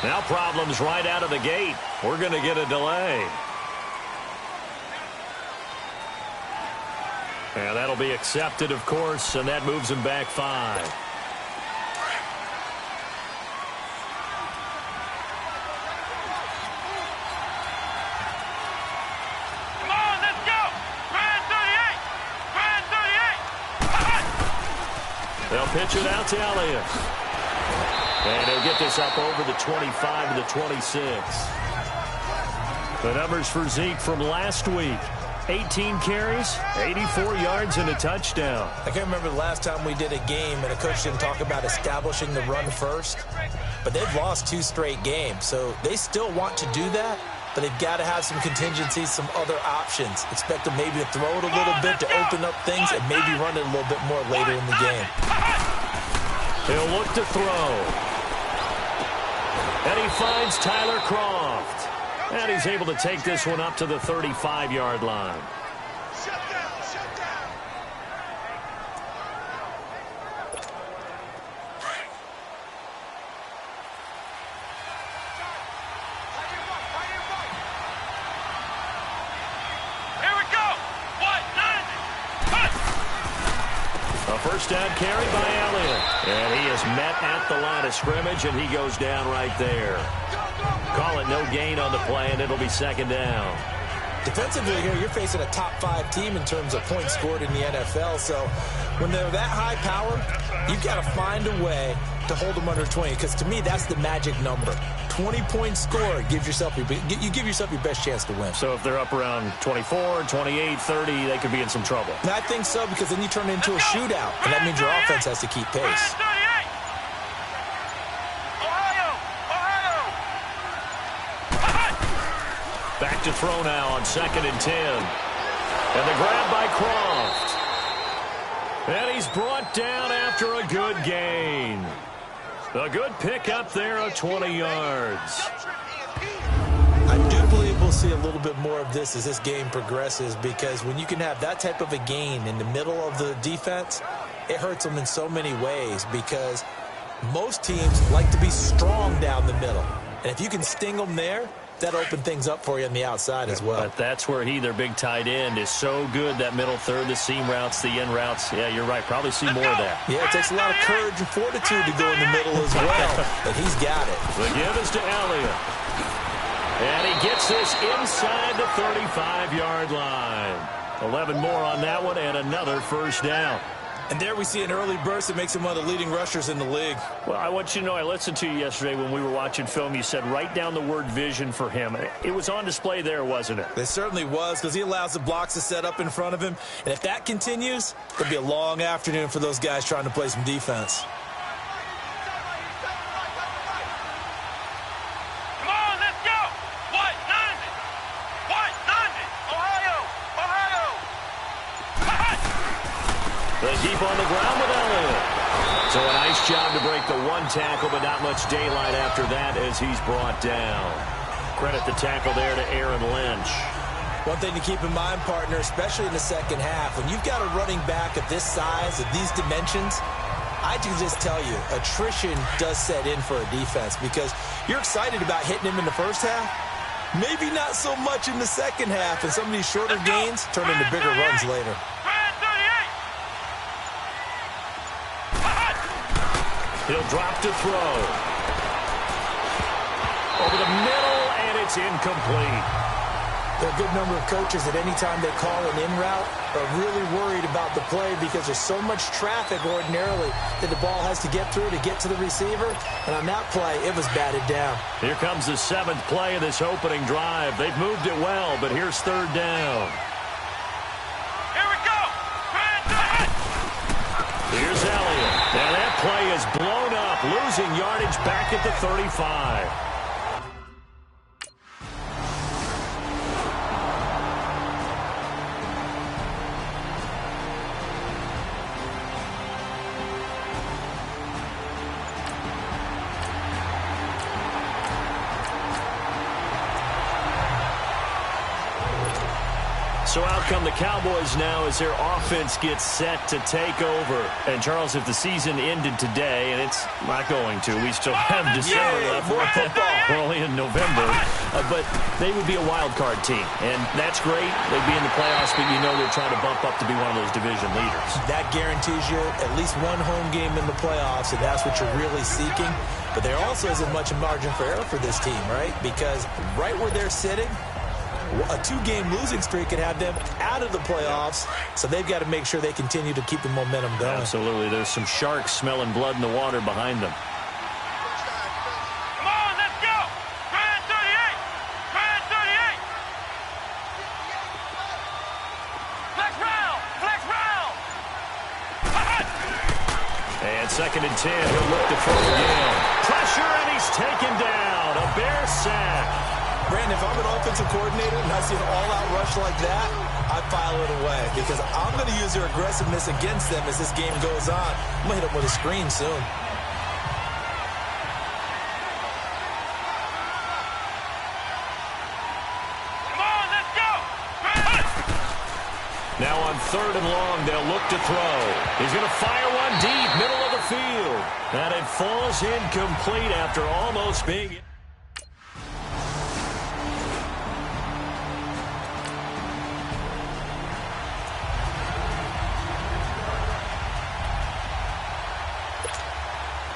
Now problems right out of the gate. We're going to get a delay. And that'll be accepted, of course, and that moves him back 5. They'll pitch it out to Elliott. And he'll get this up over the 25 to the 26. The numbers for Zeke from last week. 18 carries, 84 yards, and a touchdown. I can't remember the last time we did a game and a coach didn't talk about establishing the run first. But they've lost 2 straight games, so they still want to do that. But they've got to have some contingencies, some other options. Expect them maybe to throw it a little bit to open up things and maybe run it a little bit more later in the game. He'll look to throw. And he finds Tyler Croft. And he's able to take this one up to the 35-yard line. First down carry by Elliott. And he is met at the line of scrimmage, and he goes down right there. Call it no gain on the play, and it'll be second down. Defensively here, you're facing a top 5 team in terms of points scored in the NFL. So when they're that high power, you've got to find a way to hold them under 20. Because to me, that's the magic number. 20-point score gives yourself you give yourself your best chance to win. So if they're up around 24, 28, 30, they could be in some trouble. And I think so, because then you turn it into a shootout, and that means your offense has to keep pace. Back to throw now on 2nd and 10. And the grab by Croft. And he's brought down after a good gain. A good pickup there of 20 yards. I do believe we'll see a little bit more of this as this game progresses, because when you can have that type of a gain in the middle of the defense, it hurts them in so many ways, because most teams like to be strong down the middle. And if you can sting them there, that opened things up for you on the outside as well. But that's where their big tight end, is so good, that middle third, the seam routes, the in routes. Yeah, you're right. Probably see more of that. Yeah, it takes a lot of courage and fortitude to go in the middle as well. But he's got it. The give is to Elliott. And he gets this inside the 35-yard line. 11 more on that one, and another first down. And there we see an early burst that makes him one of the leading rushers in the league. Well, I want you to know, I listened to you yesterday when we were watching film. You said write down the word vision for him. It was on display there, wasn't it? It certainly was, because he allows the blocks to set up in front of him. And if that continues, it'll be a long afternoon for those guys trying to play some defense. They keep on the ground with Elliott. So a nice job to break the one tackle, but not much daylight after that as he's brought down. Credit the tackle there to Aaron Lynch. One thing to keep in mind, partner, especially in the second half, when you've got a running back of this size, of these dimensions, I can just tell you, attrition does set in for a defense, because you're excited about hitting him in the first half. Maybe not so much in the second half, and some of these shorter gains turn into bigger runs later. He'll drop to throw. Over the middle, and it's incomplete. There are a good number of coaches that any time they call an in route are really worried about the play, because there's so much traffic ordinarily that the ball has to get through to get to the receiver. And on that play, it was batted down. Here comes the 7th play of this opening drive. They've moved it well, but here's 3rd down. Here we go. Here's Elliott. And that play is blown up, losing yardage back at the 35. So out come the Cowboys now as their offense gets set to take over. And, Charles, if the season ended today, and it's not going to, we still have December left. We're only in November. But they would be a wild card team. And that's great. They'd be in the playoffs, but you know they're trying to bump up to be one of those division leaders. That guarantees you at least one home game in the playoffs, and that's what you're really seeking. But there also isn't much margin for error for this team, right? Because right where they're sitting, a 2-game losing streak could have them out of the playoffs, so they've got to make sure they continue to keep the momentum going. Absolutely. There's some sharks smelling blood in the water behind them. Come on, let's go! Grand 38! Grand 38! Flex round! Flex round! And 2nd and 10. He'll look to throw again. Pressure, and he's taken down. A Bear sack. Brandon, if I'm an offensive coordinator and I see an all-out rush like that, I file it away because I'm going to use their aggressiveness against them as this game goes on. I'm going to hit them with a screen soon. Come on, let's go! Now on 3rd and long, they'll look to throw. He's going to fire one deep, middle of the field. And it falls incomplete after almost being...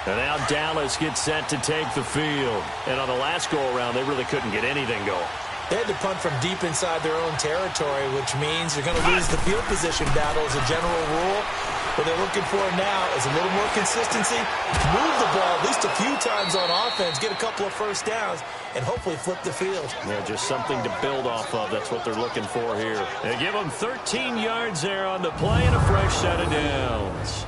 And now Dallas gets set to take the field. And on the last go-around, they really couldn't get anything going. They had to punt from deep inside their own territory, which means you're going to lose the field position battle as a general rule. What they're looking for now is a little more consistency, move the ball at least a few times on offense, get a couple of first downs, and hopefully flip the field. Yeah, just something to build off of. That's what they're looking for here. They give them 13 yards there on the play and a fresh set of downs.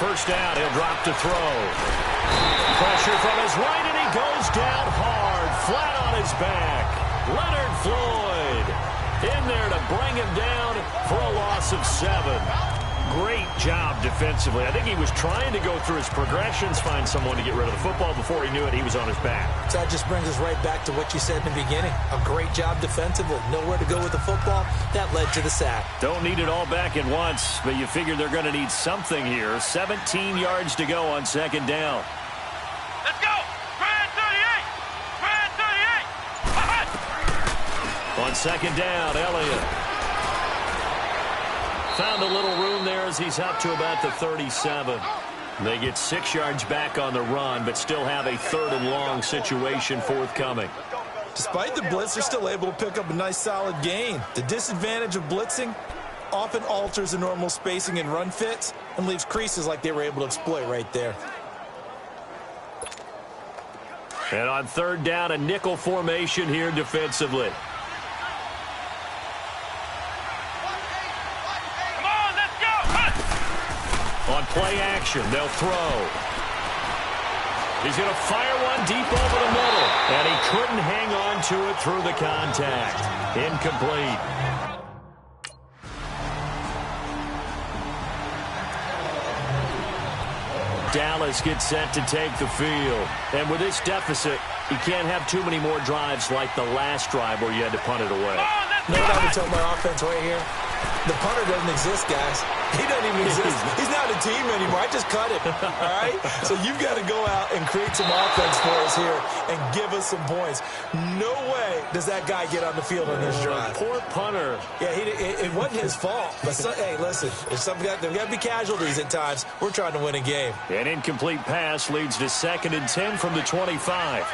First down, he'll drop to throw. Pressure from his right, and he goes down hard, flat on his back. Leonard Floyd in there to bring him down for a loss of 7. Great job defensively. I think he was trying to go through his progressions, find someone to get rid of the football. Before he knew it, he was on his back. So that just brings us right back to what you said in the beginning. A great job defensively. Nowhere to go with the football. That led to the sack. Don't need it all back at once, but you figure they're going to need something here. 17 yards to go on 2nd down. Let's go! Grand 38! Grand 38! On 2nd down, Elliott found a little room there as he's up to about the 37. They get 6 yards back on the run, but still have a 3rd and long situation forthcoming. Despite the blitz, they're still able to pick up a nice solid gain. The disadvantage of blitzing often alters the normal spacing and run fits and leaves creases like they were able to exploit right there. And on 3rd down, a nickel formation here defensively. On play action, they'll throw. He's going to fire one deep over the middle. And he couldn't hang on to it through the contact. Incomplete. Dallas gets set to take the field. And with this deficit, you can't have too many more drives like the last drive where you had to punt it away. No, what I would tell my offense right here, the punter doesn't exist, guys. He doesn't even exist. He's not a team anymore. I just cut him, all right? So you've got to go out and create some offense for us here and give us some points. No way does that guy get on the field on this drive. Poor punter. Yeah, it wasn't his fault. But, hey, listen, there's got to be casualties at times. We're trying to win a game. An incomplete pass leads to 2nd and 10 from the 25.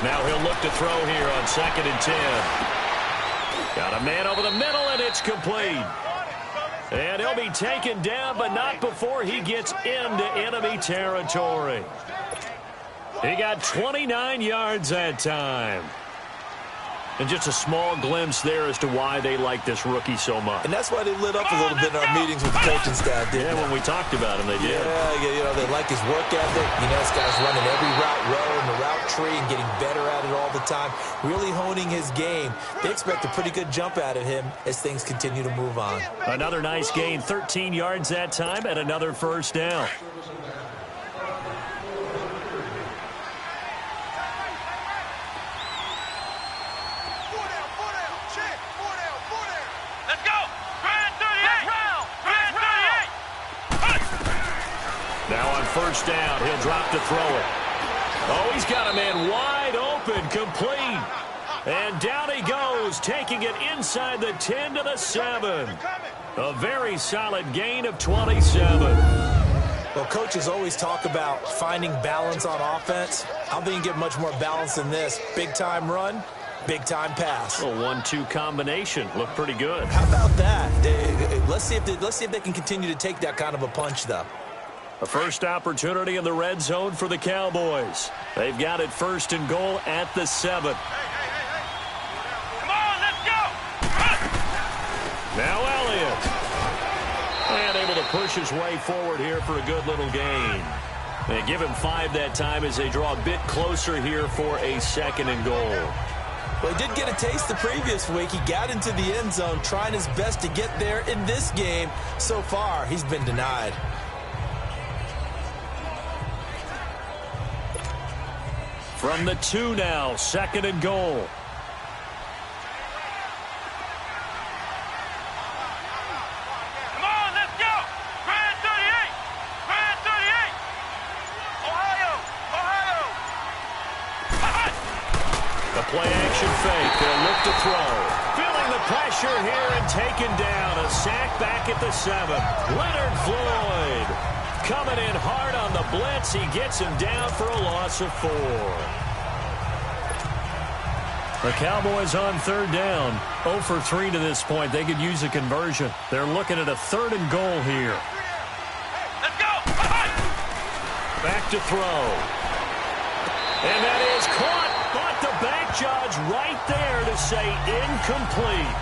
Now he'll look to throw here on 2nd and 10. Got a man over the middle, and it's complete. And he'll be taken down, but not before he gets into enemy territory. He got 29 yards that time. And just a small glimpse there as to why they like this rookie so much. And that's why they lit up a little bit in our meetings with the coaching staff, didn't they? When we talked about him, they did. Yeah, they like his work ethic. This guy's running every route well in the route tree and getting better at it all the time, really honing his game. They expect a pretty good jump out of him as things continue to move on. Another nice gain, 13 yards that time, and another first down. Now on first down, he'll drop to throw it. Oh, he's got a man wide open, complete. And down he goes, taking it inside the 10 to the 7. A very solid gain of 27. Well, coaches always talk about finding balance on offense. I don't think you get much more balance than this. Big-time run, big-time pass. A 1-2 combination. Looked pretty good. How about that? Let's see if they can continue to take that kind of a punch, though. A first opportunity in the red zone for the Cowboys. They've got it first and goal at the 7. Come on, let's go! Now Elliott. And able to push his way forward here for a good little gain. They give him 5 that time as they draw a bit closer here for a second and goal. Well, he did get a taste the previous week. He got into the end zone trying his best to get there in this game. So far, he's been denied. From the 2 now, second and goal. Come on, let's go! Grand 38! Grand 38! Ohio! The play-action fake. They'll look to throw. Feeling the pressure here and taken down. A sack back at the 7. Leonard Floyd coming in hard on the blitz. He gets him down for a loss of 4. The Cowboys on third down. 0 for 3 to this point. They could use a conversion. They're looking at a third and goal here. Let's go! Back to throw. And that is caught. But the back judge right there to say incomplete.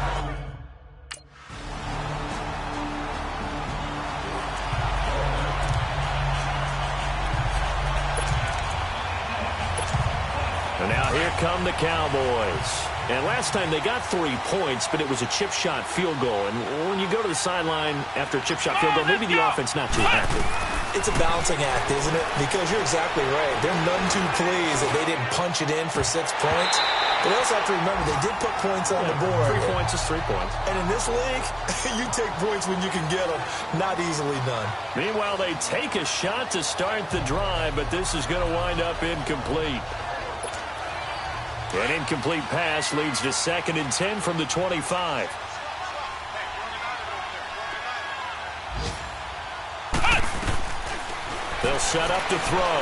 And now here come the Cowboys. And last time they got 3 points, but it was a chip shot field goal. And when you go to the sideline after a chip shot field goal, maybe the offense not too happy. It's a balancing act, isn't it? Because you're exactly right. They're none too pleased that they didn't punch it in for 6 points. But they also have to remember they did put points on the board. 3 points is 3 points. And in this league, you take points when you can get them. Not easily done. Meanwhile, they take a shot to start the drive, but this is going to wind up incomplete. An incomplete pass leads to second and 10 from the 25. They'll set up to throw.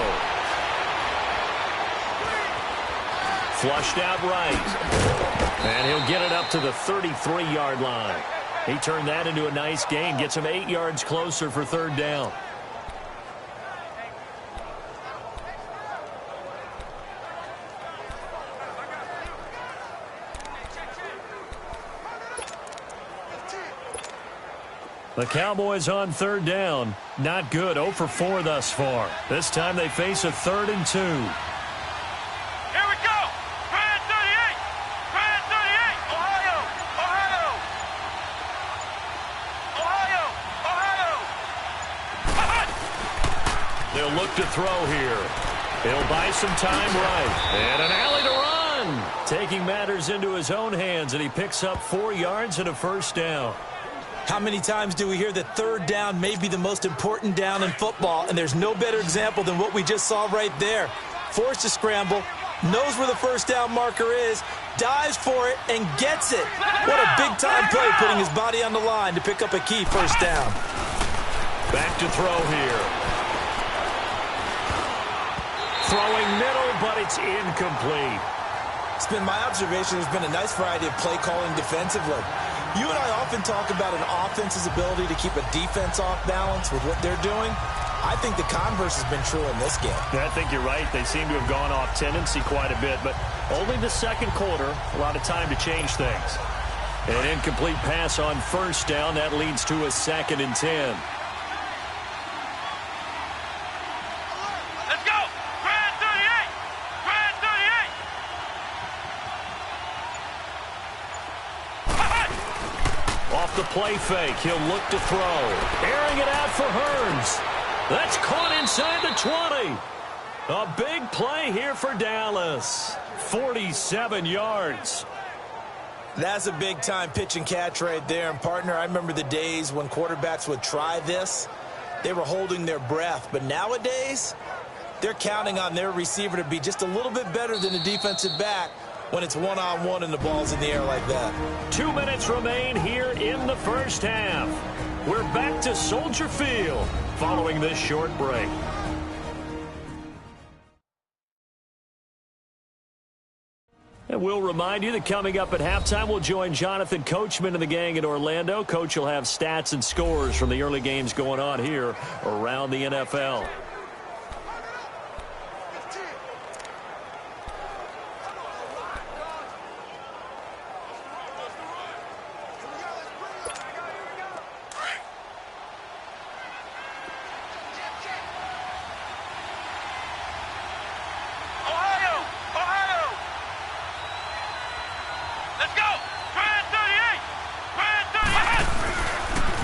Flushed out right. And he'll get it up to the 33-yard line. He turned that into a nice gain. Gets him 8 yards closer for third down. The Cowboys on third down. Not good. 0 for 4 thus far. This time they face a 3rd and 2. Here we go! Grand 38! Grand 38! Ohio! Ohio! Ohio! Ohio! They'll look to throw here. He'll buy some time right. And an alley to run. Taking matters into his own hands, and he picks up 4 yards and a first down. How many times do we hear that third down may be the most important down in football, and there's no better example than what we just saw right there. Forced to scramble, knows where the first down marker is, dives for it, and gets it. What a big-time play, putting his body on the line to pick up a key first down. Back to throw here. Throwing middle, but it's incomplete. It's been my observation there's been a nice variety of play calling defensively. You and I often talk about an offense's ability to keep a defense off balance with what they're doing. I think the converse has been true in this game. I think you're right. They seem to have gone off tendency quite a bit, but Only the second quarter, a lot of time to change things. An incomplete pass on first down. That leads to a 2nd and 10. Let's go! Brad 38! Brad 38! Off the play fake, he'll look to throw. Airing it out for Hearns. That's caught inside the 20. A big play here for Dallas. 47 yards. That's a big-time pitch and catch right there. And, partner, I remember the days when quarterbacks would try this. They were holding their breath. But nowadays, they're counting on their receiver to be just a little bit better than the defensive back when it's one-on-one and the ball's in the air like that. 2 minutes remain here in the first half. We're back to Soldier Field following this short break. And we'll remind you that coming up at halftime, we'll join Jonathan Coachman and the gang in Orlando. Coach will have stats and scores from the early games going on here around the NFL.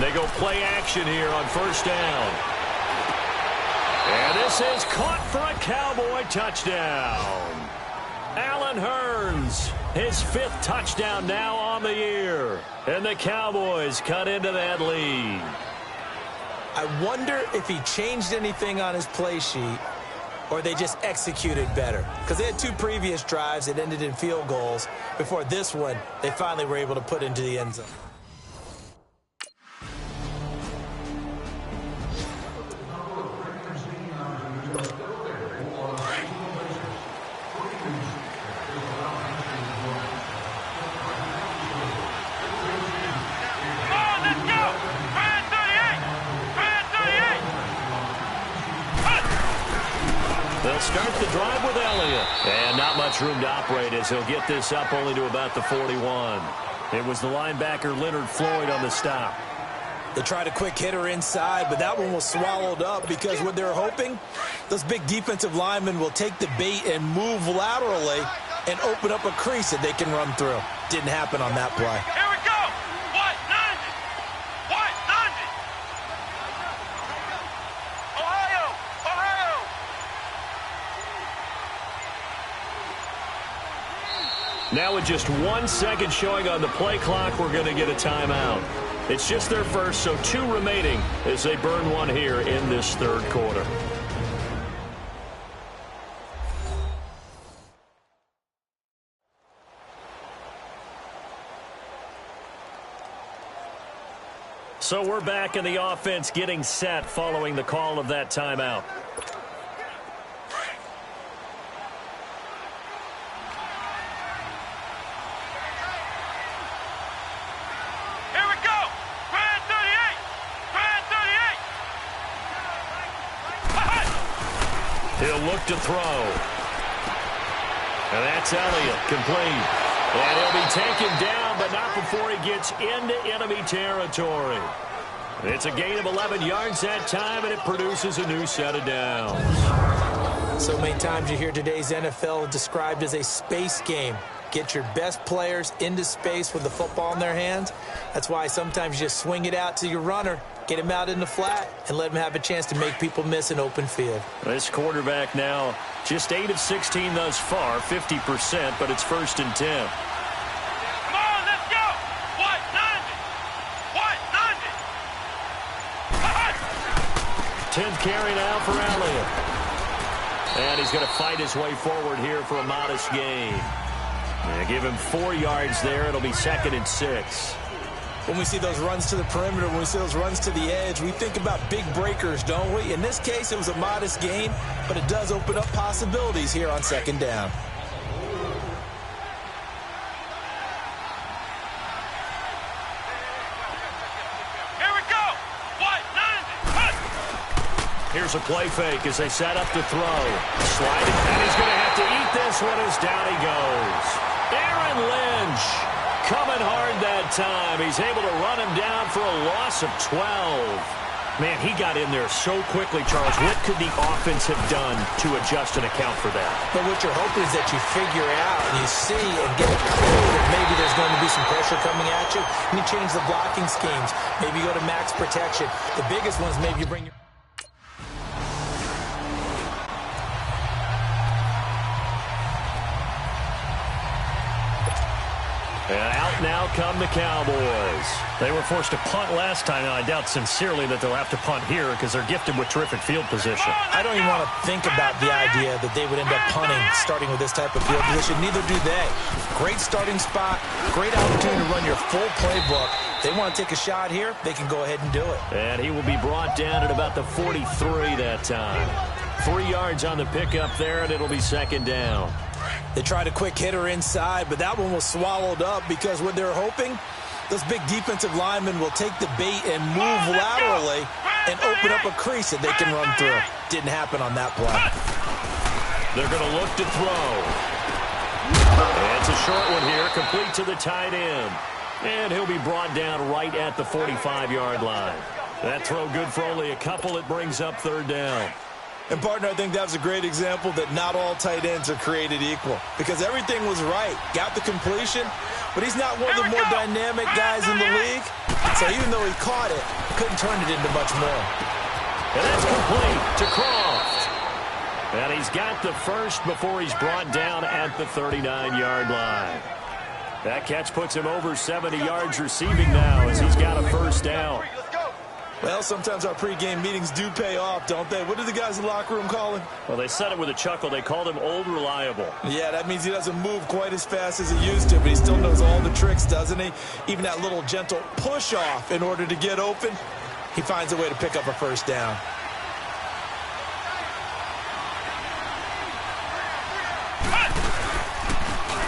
They go play action here on first down. And this is caught for a Cowboy touchdown. Allen Hearns, his 5th touchdown now on the year. And the Cowboys cut into that lead. I wonder if he changed anything on his play sheet or they just executed better. Because they had 2 previous drives that ended in field goals. Before this one, they finally were able to put into the end zone. They'll start the drive with Elliott. And not much room to operate as he'll get this up only to about the 41. It was the linebacker Leonard Floyd on the stop. They tried a quick hitter inside, but that one was swallowed up because what they're hoping, those big defensive linemen will take the bait and move laterally and open up a crease that they can run through. Didn't happen on that play. Here we go! White 90! White 90! Ohio! Ohio! Now with just 1 second showing on the play clock, we're going to get a timeout. It's just their first, so 2 remaining as they burn one here in this third quarter. So we're back in the offense getting set following the call of that timeout. Here we go! Brad 38! Brad 38! He'll look to throw. And that's Elliott, complete. And he'll be taken down, but not before he gets into enemy territory. It's a gain of 11 yards that time, and it produces a new set of downs. So many times you hear today's NFL described as a space game. Get your best players into space with the football in their hands. That's why sometimes you just swing it out to your runner, get him out in the flat, and let him have a chance to make people miss an open field. This quarterback now just 8 of 16 thus far, 50%, but it's 1st and 10. Come on, let's go! White 90! White 90! 10th carry now for Elliott. And he's going to fight his way forward here for a modest gain. And give him 4 yards there. It'll be 2nd and 6. When we see those runs to the perimeter, when we see those runs to the edge, we think about big breakers, don't we? In this case, it was a modest gain, but it does open up possibilities here on 2nd down. Here we go! White 90! Here's a play fake as they set up to throw. Sliding, and he's going to have to eat this one as down he goes. Aaron Lynch coming hard that time. He's able to run him down for a loss of 12. Man, he got in there so quickly, Charles. What could the offense have done to adjust and account for that? But what you're hoping is that you figure out and you see and get a clue that maybe there's going to be some pressure coming at you, and you change the blocking schemes. Maybe you go to max protection. The biggest ones, maybe you bring your... And out now come the Cowboys. They were forced to punt last time, and I doubt sincerely that they'll have to punt here because they're gifted with terrific field position. I don't even want to think about the idea that they would end up punting starting with this type of field position. Neither do they. Great starting spot, great opportunity to run your full playbook. They want to take a shot here, they can go ahead and do it. And he will be brought down at about the 43 that time. 3 yards on the pickup there, and it'll be second down. They tried a quick hitter inside, but that one was swallowed up because what they're hoping, those big defensive linemen will take the bait and move laterally and open up a crease that they can run through. Didn't happen on that play. They're going to look to throw. And it's a short one here, complete to the tight end. And he'll be brought down right at the 45-yard line. That throw good for only a couple. It brings up third down. And, partner, I think that was a great example that not all tight ends are created equal because everything was right. Got the completion, but he's not one of the more dynamic guys in the league. So even though he caught it, couldn't turn it into much more. And that's complete to Croft. And he's got the first before he's brought down at the 39-yard line. That catch puts him over 70 yards receiving now as he's got a first down. Well, sometimes our pregame meetings do pay off, don't they? What do the guys in the locker room call him? Well, they said it with a chuckle. They called him Old Reliable. Yeah, that means he doesn't move quite as fast as he used to, but he still knows all the tricks, doesn't he? Even that little gentle push-off in order to get open, he finds a way to pick up a first down.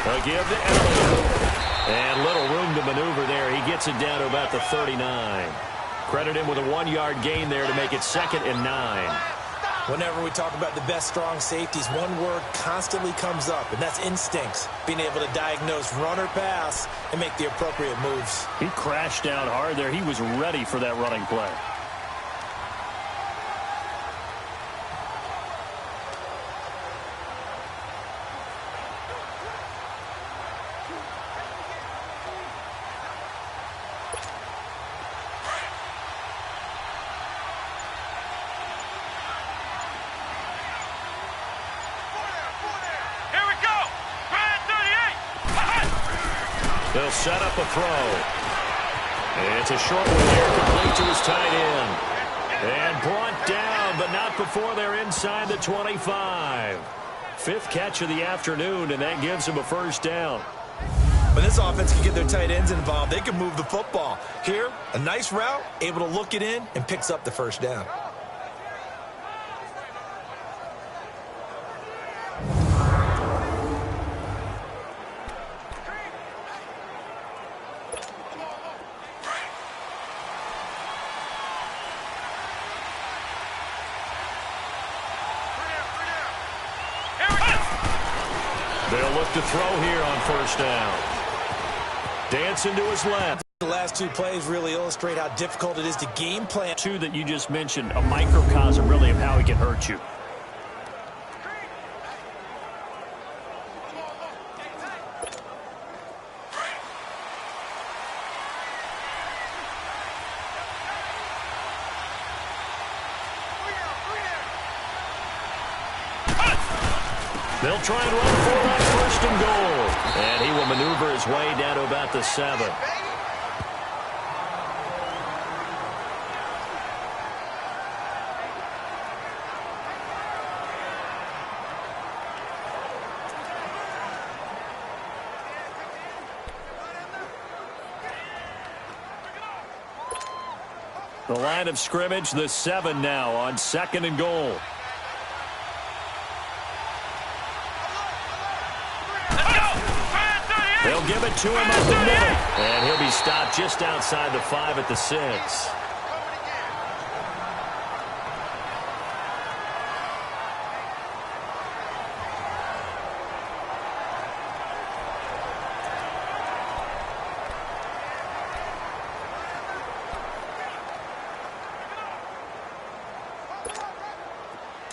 A give to Elliott. And little room to maneuver there. He gets it down to about the 39. Credit him with a 1-yard gain there to make it 2nd and 9. Whenever we talk about the best strong safeties, one word constantly comes up, and that's instincts. Being able to diagnose run or pass and make the appropriate moves. He crashed down hard there. He was ready for that running play. They'll set up a throw. It's a short one here, complete to his tight end. And brought down, but not before they're inside the 25. 5th catch of the afternoon, and that gives him a first down. When this offense can get their tight ends involved, they can move the football. Here, a nice route, able to look it in, and picks up the first down. They'll look to throw here on first down. Dancing to his left. The last 2 plays really illustrate how difficult it is to game plan. 2 that you just mentioned, a microcosm really of how he can hurt you. They'll try and run for it on 1st and goal. And he will maneuver his way down to about the 7. The line of scrimmage, the 7 now on 2nd and goal. They'll give it to him up the middle. And he'll be stopped just outside the 5 at the 6.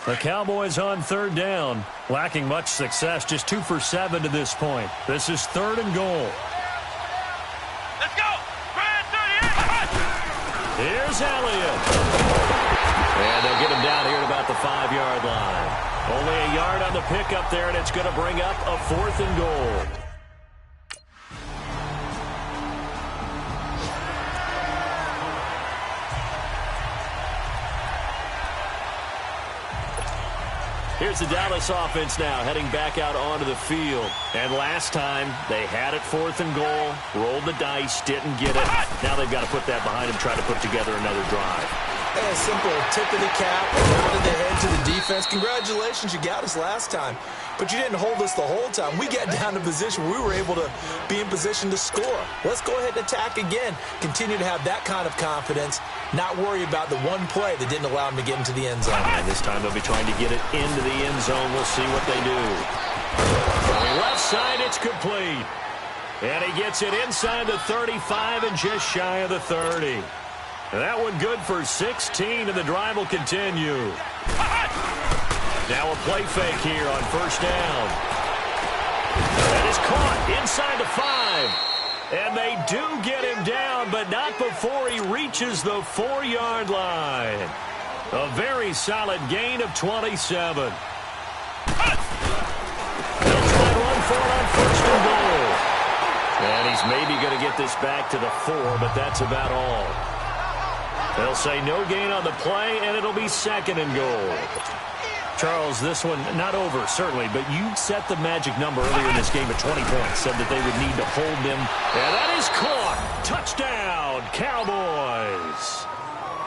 The Cowboys on third down, lacking much success, just 2 for 7 to this point. This is 3rd and goal. Let's go. Grand 38. Here's Elliott. And they'll get him down here at about the 5-yard line. Only a yard on the pickup there, and it's going to bring up a 4th and goal. Here's the Dallas offense now, heading back out onto the field. And last time, they had it 4th and goal, rolled the dice, didn't get it. Now they've got to put that behind them, try to put together another drive. A simple tip of the cap, nod of the head to the defense. Congratulations, you got us last time. But you didn't hold us the whole time. We got down to position where we were able to be in position to score. Let's go ahead and attack again. Continue to have that kind of confidence, not worry about the one play that didn't allow them to get into the end zone. And this time they'll be trying to get it into the end zone. We'll see what they do. On the left side, it's complete. And he gets it inside the 35 and just shy of the 30. That one good for 16, and the drive will continue. Now a play fake here on 1st down. That is caught inside the 5. And they do get him down, but not before he reaches the 4-yard line. A very solid gain of 27. They'll try to run for it on 1st and goal. And he's maybe going to get this back to the 4, but that's about all. They'll say no gain on the play, and it'll be 2nd and goal. Charles, this one not over, certainly, but you set the magic number earlier in this game at 20 points, said that they would need to hold them. And that is caught. Touchdown, Cowboys.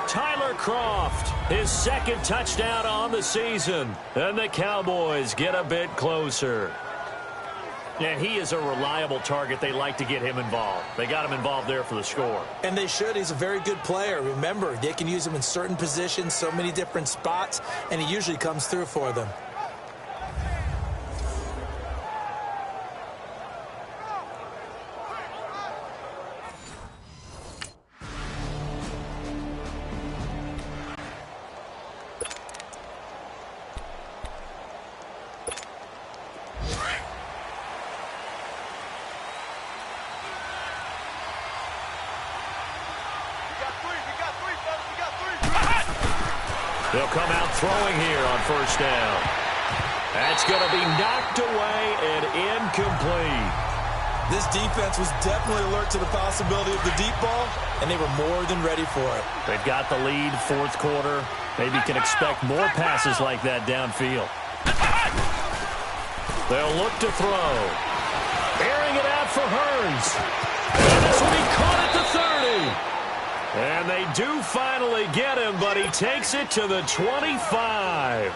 Tyler Kroft, his 2nd touchdown on the season. And the Cowboys get a bit closer. And he is a reliable target. They like to get him involved. They got him involved there for the score. And they should. He's a very good player. Remember, they can use him in certain positions, so many different spots, and he usually comes through for them. They'll come out throwing here on 1st down. That's going to be knocked away and incomplete. This defense was definitely alert to the possibility of the deep ball, and they were more than ready for it. They've got the lead, 4th quarter. Maybe can expect more passes like that downfield. They'll look to throw. Airing it out for Hearns. And this will be caught at the 30. And they do finally get him, but he takes it to the 25.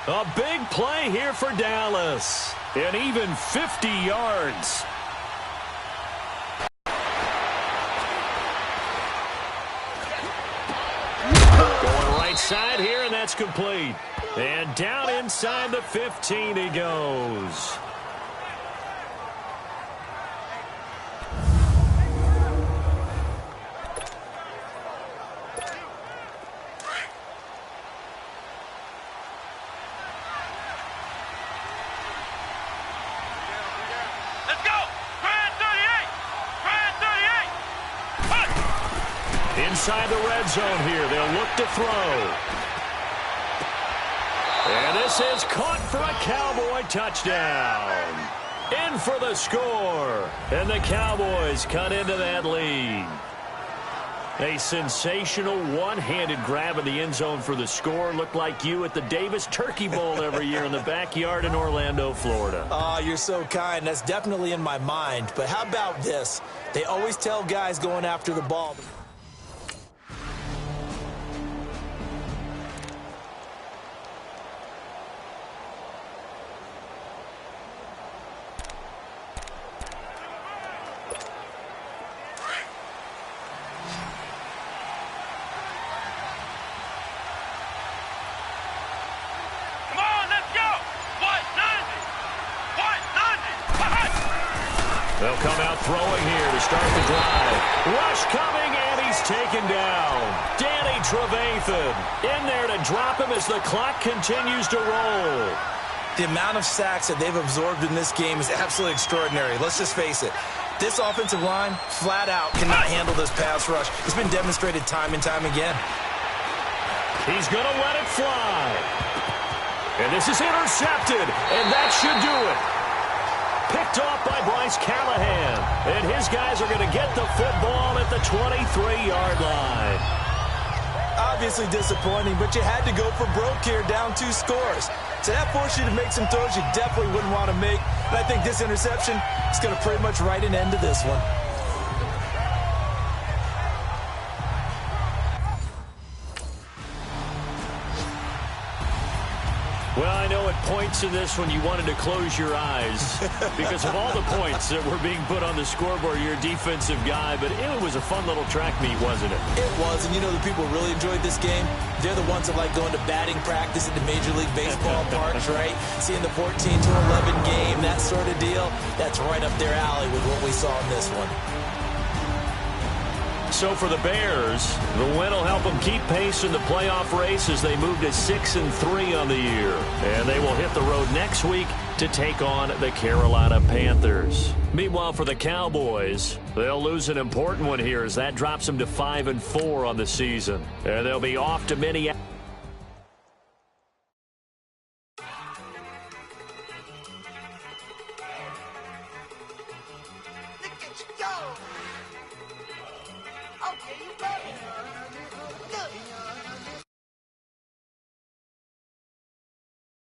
A big play here for Dallas. And even 50 yards. Going right side here, and that's complete. And down inside the 15 he goes. Inside the red zone here. They'll look to throw. And this is caught for a Cowboy touchdown. In for the score. And the Cowboys cut into that lead. A sensational one-handed grab in the end zone for the score. Looked like you at the Davis Turkey Bowl every year in the backyard in Orlando, Florida. Oh, you're so kind. That's definitely in my mind. But how about this? They always tell guys going after the ball. They'll come out throwing here to start the drive. Rush coming, and he's taken down. Danny Trevathan in there to drop him as the clock continues to roll. The amount of sacks that they've absorbed in this game is absolutely extraordinary. Let's just face it. This offensive line, flat out, cannot handle this pass rush. It's been demonstrated time and time again. He's going to let it fly. And this is intercepted, and that should do it. Picked off by Bryce Callahan. And his guys are going to get the football at the 23-yard line. Obviously disappointing, but you had to go for broke here, down 2 scores. So that forced you to make some throws you definitely wouldn't want to make. And I think this interception is going to pretty much write an end to this one. Well, I know at points in this one you wanted to close your eyes because of all the points that were being put on the scoreboard. You're a defensive guy, but it was a fun little track meet, wasn't it? It was, and you know the people really enjoyed this game? They're the ones that like going to batting practice at the Major League Baseball parks, right? Seeing the 14-11 game, that sort of deal. That's right up their alley with what we saw in this one. So for the Bears, the win will help them keep pace in the playoff race as they move to 6-3 on the year. And they will hit the road next week to take on the Carolina Panthers. Meanwhile, for the Cowboys, they'll lose an important one here as that drops them to 5-4 on the season. And they'll be off to Minneapolis.